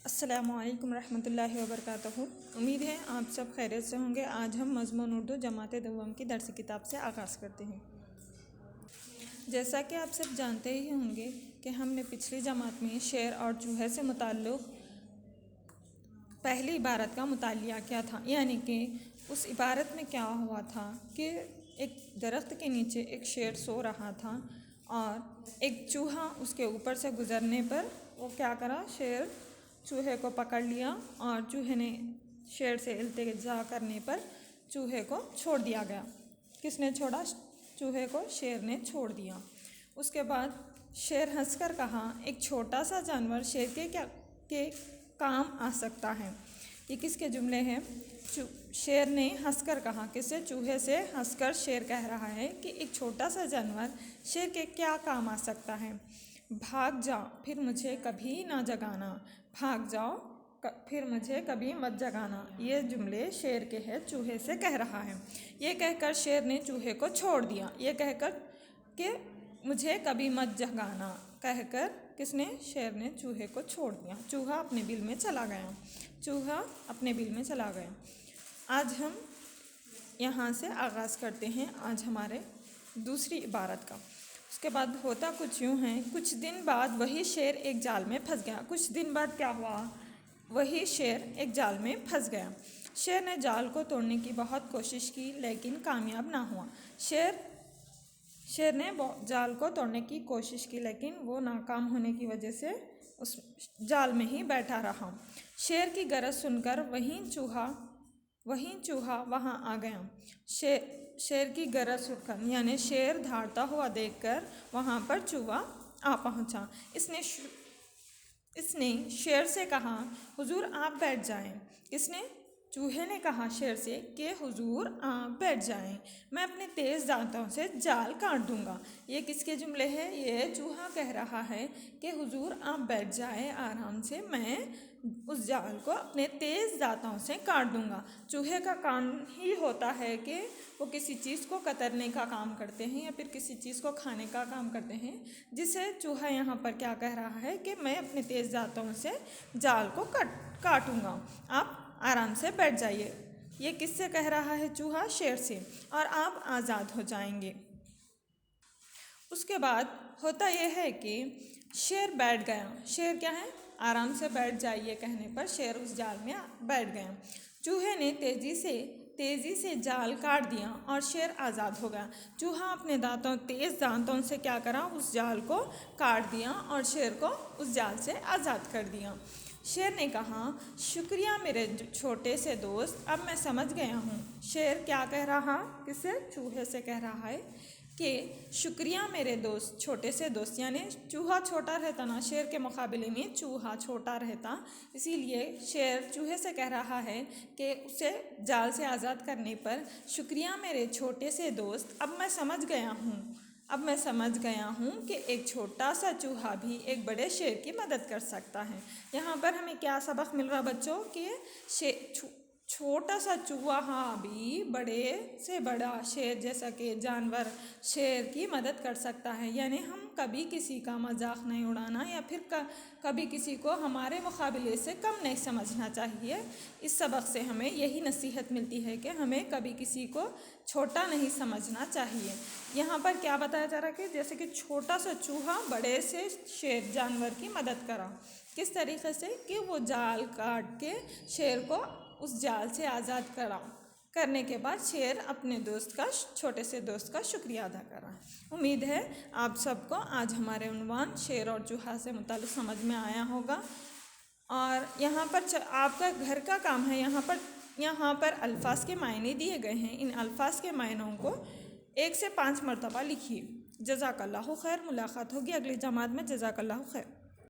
अस्सलामुअलैकुम रहमतुल्लाहि व बरकातहू। उम्मीद है आप सब खैरियत से होंगे। आज हम मज़मून उर्दू जमात दोम की दरस किताब से आगाज़ करते हैं। जैसा कि आप सब जानते ही होंगे कि हमने पिछली जमात में शेर और चूहे से मुताल्लिक़ पहली इबारत का मुतालिया किया था, यानी कि उस इबारत में क्या हुआ था कि एक दरख्त के नीचे एक शेर सो रहा था और एक चूहा उसके ऊपर से गुज़रने पर वो क्या करा, शेर चूहे को पकड़ लिया और चूहे ने शेर से इल्तिजा करने पर चूहे को छोड़ दिया गया। किसने छोड़ा? चूहे को शेर ने छोड़ दिया। उसके बाद शेर हंसकर कहा, एक छोटा सा जानवर शेर के काम आ सकता है। ये किसके जुमले हैं? शेर ने हंसकर कहा। किससे? चूहे से हंसकर शेर कह रहा है कि एक छोटा सा जानवर शेर के क्या काम आ सकता है। भाग जाओ फिर मुझे कभी ना जगाना, भाग जाओ फिर मुझे कभी मत जगाना। ये जुमले शेर के हैं, चूहे से कह रहा है। ये कहकर शेर ने चूहे को छोड़ दिया। ये कहकर कि मुझे कभी मत जगाना कहकर किसने? शेर ने चूहे को छोड़ दिया। चूहा अपने बिल में चला गया। चूहा अपने बिल में चला गया। आज हम यहाँ से आगाज़ करते हैं आज हमारे दूसरी इबारत का। उसके बाद होता कुछ यूँ है, कुछ दिन बाद वही शेर एक जाल में फंस गया। कुछ दिन बाद क्या हुआ? वही शेर एक जाल में फंस गया। शेर ने जाल को तोड़ने की बहुत कोशिश की लेकिन कामयाब ना हुआ। शेर ने जाल को तोड़ने की कोशिश की लेकिन वो नाकाम होने की वजह से उस जाल में ही बैठा रहा। शेर की गरज सुनकर वहीं चूहा वहाँ आ गया। शेर की गरज सुनकर यानी शेर धाड़ता हुआ देखकर वहाँ पर चूहा आ पहुँचा। इसने शेर से कहा, हुजूर आप बैठ जाएं। किसने? चूहे ने कहा शेर से कि हुजूर आप बैठ जाएं, मैं अपने तेज़ दांतों से जाल काट दूंगा। ये किसके जुमले हैं? ये चूहा कह रहा है कि हुजूर आप बैठ जाएं आराम से, मैं उस जाल को अपने तेज़ दांतों से काट दूंगा। चूहे का काम ही होता है कि वो किसी चीज़ को कतरने का काम करते हैं या फिर किसी चीज़ को खाने का काम करते हैं, जिसे चूहा यहाँ पर क्या कह रहा है कि मैं अपने तेज़ दांतों से जाल को काटूंगा, आप आराम से बैठ जाइए। ये किससे कह रहा है? चूहा शेर से। और आप आज़ाद हो जाएंगे। उसके बाद होता यह है कि शेर बैठ गया। शेर क्या है? आराम से बैठ जाइए कहने पर शेर उस जाल में बैठ गया। चूहे ने तेज़ी से जाल काट दिया और शेर आज़ाद हो गया। चूहा अपने तेज़ दांतों से क्या करा? उस जाल को काट दिया और शेर को उस जाल से आज़ाद कर दिया। शेर ने कहा, शुक्रिया मेरे छोटे से दोस्त, अब मैं समझ गया हूँ। शेर क्या कह रहा? किससे? चूहे से कह रहा है कि शुक्रिया मेरे दोस्त, छोटे से दोस्त, यानी चूहा छोटा रहता ना, शेर के मुकाबले में चूहा छोटा रहता, इसीलिए शेर चूहे से कह रहा है कि उसे जाल से आज़ाद करने पर शुक्रिया मेरे छोटे से दोस्त, अब मैं समझ गया हूँ कि एक छोटा सा चूहा भी एक बड़े शेर की मदद कर सकता है। यहाँ पर हमें क्या सबक मिल रहा बच्चों? कि छोटा सा चूहा भी बड़े से बड़ा शेर जैसा कि जानवर शेर की मदद कर सकता है। यानी हम कभी किसी का मजाक नहीं उड़ाना या फिर कभी किसी को हमारे मुकाबले से कम नहीं समझना चाहिए। इस सबक से हमें यही नसीहत मिलती है कि हमें कभी किसी को छोटा नहीं समझना चाहिए। यहाँ पर क्या बताया जा रहा है कि जैसे कि छोटा सा चूहा बड़े से शेर जानवर की मदद करा। किस तरीके से? कि वो जाल काट के शेर को उस जाल से आज़ाद करने के बाद शेर अपने छोटे से दोस्त का शुक्रिया अदा करा। उम्मीद है आप सबको आज हमारे उन्वान शेर और चूहा से मुताल्लिक़ समझ में आया होगा। और यहाँ पर आपका घर का काम है, यहाँ पर अल्फाज के मायने दिए गए हैं। इन अल्फाज के मायनों को 1 से 5 मरतबा लिखिए। जज़ाकल्लाहु खैर। मुलाकात होगी अगली जमात में। जज़ाकल्लाहु खैर।